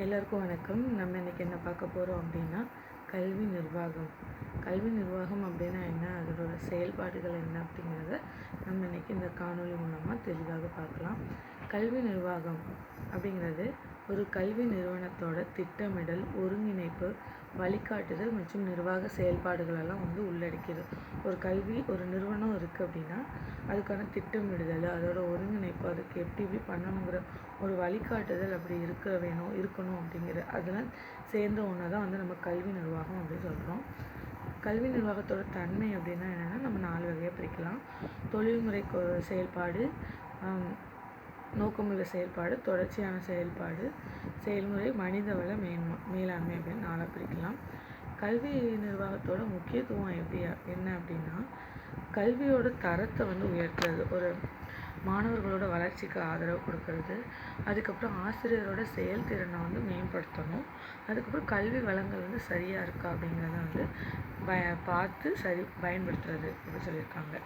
எல்லாருக்கும் வணக்கம். நம்ம இன்றைக்கி என்ன பார்க்க போகிறோம் அப்படின்னா, கல்வி நிர்வாகம். கல்வி நிர்வாகம் அப்படின்னா என்ன, அதோட செயல்பாடுகள் என்ன அப்படிங்கிறத நம்ம இன்றைக்கி இந்த காணொளி மூலமாக தெளிவாக பார்க்கலாம். கல்வி நிர்வாகம் அப்படிங்கிறது ஒரு கல்வி நிறுவனத்தோட திட்டமிடல், ஒருங்கிணைப்பு, வழிகாட்டுதல் மற்றும் நிர்வாக செயல்பாடுகளெல்லாம் உள்ளடக்கிது. ஒரு நிறுவனம் இருக்குது அப்படின்னா அதுக்கான திட்டமிடுதல், அதோட ஒருங்கிணைப்பு, அதுக்கு எப்படி பண்ணணுங்கிற ஒரு வழிகாட்டுதல் அப்படி இருக்கணும் அப்படிங்கிற அதெல்லாம் சேர்ந்த ஒன்று தான் நம்ம கல்வி நிர்வாகம் அப்படின்னு சொல்கிறோம். கல்வி நிர்வாகத்தோட தன்மை அப்படின்னா என்னென்னா, நம்ம 4 வகையாக பிரிக்கலாம். தொழில்முறை செயல்பாடு, நோக்கமுள்ள செயல்பாடு, தொடர்ச்சியான செயல்பாடு, செயல்முறை, மனிதவள மேலாண்மை அப்படின்னு 4 பிரிக்கலாம். கல்வி நிர்வாகத்தோட முக்கியத்துவம் என்ன அப்படின்னா, கல்வியோட தரத்தை உயர்த்துறது, ஒரு மாணவர்களோட வளர்ச்சிக்கு ஆதரவு கொடுக்கறது, அதுக்கப்புறம் ஆசிரியரோட செயல்திறனை மேம்படுத்தணும், அதுக்கப்புறம் கல்வி வளங்கள் சரியாக இருக்கா அப்படிங்கிறத பார்த்து பயன்படுத்துறது அப்படின்னு சொல்லியிருக்காங்க.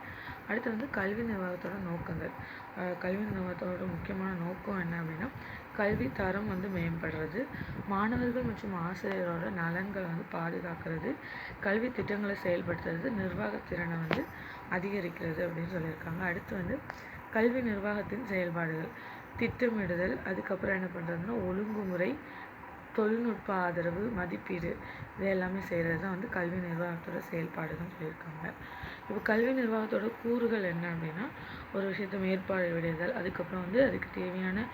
அடுத்து கல்வி நிர்வாகத்தோட நோக்கங்கள். கல்வி நிர்வாகத்தோட முக்கியமான நோக்கம் என்ன அப்படின்னா, கல்வி தரம் மேம்படுறது, மாணவர்கள் மற்றும் ஆசிரியரோட நலன்களை பாதுகாக்கிறது, கல்வி திட்டங்களை செயல்படுத்துறது, நிர்வாகத்திறனை அதிகரிக்கிறது அப்படின்னு சொல்லியிருக்காங்க. அடுத்து கல்வி நிர்வாகத்தின் செயல்பாடுகள், திட்டமிடுதல், அதுக்கப்புறம் என்ன பண்ணுறதுன்னா ஒழுங்குமுறை, தொழில்நுட்ப ஆதரவு, மதிப்பீடு, இது எல்லாமே செய்கிறது தான் கல்வி நிர்வாகத்தோட செயல்பாடுன்னு சொல்லியிருக்காங்க. இப்போ கல்வி நிர்வாகத்தோட கூறுகள் என்ன அப்படின்னா, ஒரு விஷயத்தை மேற்பார்வையிடுதல், அதுக்கப்புறம் அதுக்கு தேவையான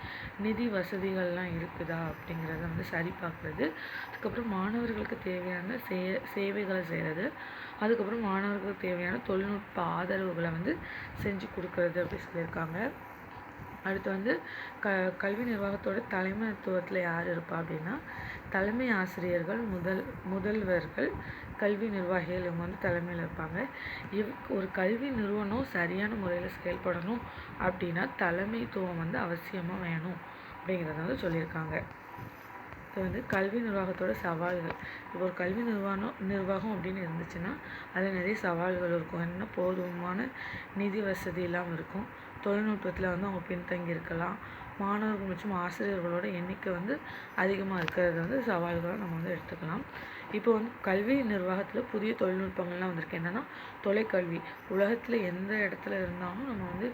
நிதி வசதிகள்லாம் இருக்குதா அப்படிங்கிறத சரி பார்க்குறது, அதுக்கப்புறம் மாணவர்களுக்கு தேவையான சேவைகளை செய்கிறது, அதுக்கப்புறம் மாணவர்களுக்கு தேவையான தொழில்நுட்ப ஆதரவுகளை செஞ்சு கொடுக்கறது அப்படி சொல்லியிருக்காங்க. அடுத்து கல்வி நிர்வாகத்தோட தலைமைத்துவத்தில் யார் இருப்பா அப்படின்னா, தலைமை ஆசிரியர்கள், முதல்வர்கள், கல்வி நிர்வாகிகள், இவங்க தலைமையில் இருப்பாங்க. ஒரு கல்வி நிறுவனம் சரியான முறையில் செயல்படணும் அப்படின்னா தலைமைத்துவம் அவசியமாக வேணும் அப்படிங்கிறத சொல்லியிருக்காங்க. இது கல்வி நிர்வாகத்தோட சவால்கள். இப்போ ஒரு கல்வி நிர்வாகம் அப்படின்னு இருந்துச்சுன்னா அதில் நிறைய சவால்கள் இருக்கும். என்ன, போதுமான நிதி வசதி இல்லாமல் இருக்கும், தொழில்நுட்பத்தில் அவங்க பின்தங்கி இருக்கலாம், மாணவர்கள் மற்றும் ஆசிரியர்களோட எண்ணிக்கை அதிகமாக இருக்கிறது சவால்களை நம்ம எடுத்துக்கலாம். இப்போ கல்வி நிர்வாகத்தில் புதிய தொழில்நுட்பங்கள்லாம் வந்திருக்கு. என்னென்னா, தொலைக்கல்வி, உலகத்தில் எந்த இடத்துல இருந்தாலும் நம்ம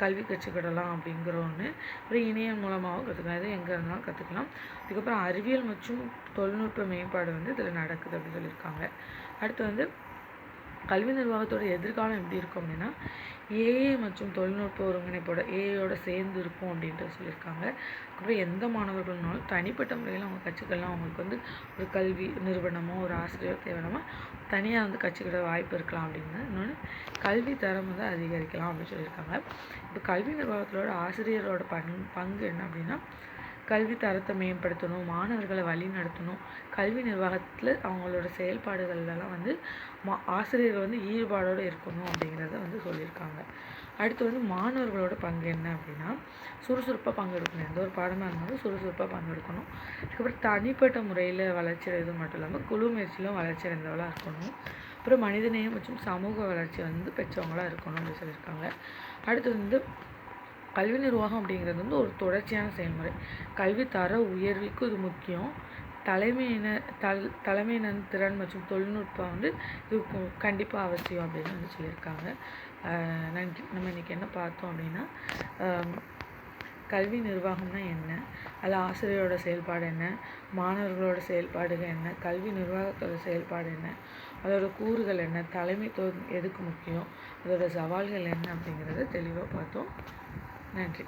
கல்வி கற்றுக்கிடலாம் அப்படிங்கிற ஒன்று. அப்புறம் இணையம் மூலமாகவும் கற்றுக்கலாம், இது எங்கே இருந்தாலும் கற்றுக்கலாம். அதுக்கப்புறம் அறிவியல் மற்றும் தொழில்நுட்ப மேம்பாடு இதில் நடக்குது அப்படின்னு சொல்லியிருக்காங்க. அடுத்து கல்வி நிர்வாகத்தோட எதிர்காலம் எப்படி இருக்கும் அப்படின்னா, ஏஐ மற்றும் தொழில்நுட்ப ஒருங்கிணைப்போட ஏஐயோட சேர்ந்து இருக்கும் அப்படின்ட்டு சொல்லியிருக்காங்க. அப்புறம் எந்த மாணவர்கள்னாலும் தனிப்பட்ட முறையில் அவங்க கற்றுக்கலாம். அவங்களுக்கு ஒரு கல்வி நிறுவனமோ ஒரு ஆசிரியர் தேவையானமோ தனியாக கற்றுக்கிட வாய்ப்பு இருக்கலாம் அப்படின்னு. இன்னொன்று, கல்வி தரம் அதிகரிக்கலாம் அப்படின்னு சொல்லியிருக்காங்க. இப்போ கல்வி நிர்வாகத்தோட ஆசிரியரோட பங்கு என்ன அப்படின்னா, கல்வி தரத்தை மேம்படுத்தணும், மாணவர்களை வழி நடத்தணும், கல்வி நிர்வாகத்தில் அவங்களோட செயல்பாடுகள்லாம் ஆசிரியர்கள் ஈடுபாடோடு இருக்கணும் அப்படிங்கிறத சொல்லியிருக்காங்க. அடுத்து மாணவர்களோட பங்கு என்ன அப்படின்னா, சுறுசுறுப்பாக பங்கெடுக்கணும். எந்த ஒரு பாடமாக இருந்தாலும் சுறுசுறுப்பாக பங்கெடுக்கணும். அதுக்கப்புறம் தனிப்பட்ட முறையில் வளர்ச்சி அடைவது மட்டும் இல்லாமல் குழு முயற்சியிலும் வளர்ச்சி அடைந்தவளாக இருக்கணும். அப்புறம் மனிதநேயம் மற்றும் சமூக வளர்ச்சி பெற்றவங்களாக இருக்கணும் அப்படின்னு சொல்லியிருக்காங்க. அடுத்து கல்வி நிர்வாகம் அப்படிங்கிறது ஒரு தொடர்ச்சியான செயல்முறை. கல்வி தர உயர்வுக்கு இது முக்கியம். தலைமையினர் திறன் மற்றும் தொழில்நுட்பம் இது கண்டிப்பாக அவசியம் அப்படின்னு சொல்லியிருக்காங்க. நம்ம இன்றைக்கி என்ன பார்த்தோம் அப்படின்னா, கல்வி நிர்வாகம்னா என்ன, அதில் ஆசிரியரோட செயல்பாடு என்ன, மாணவர்களோட செயல்பாடுகள் என்ன, கல்வி நிர்வாகத்தோட செயல்பாடு என்ன, அதோட கூறுகள் என்ன, தலைமைத்துவம் எதுக்கு முக்கியம், அதோட சவால்கள் என்ன அப்படிங்கிறத தெளிவாக பார்த்தோம். நன்றி.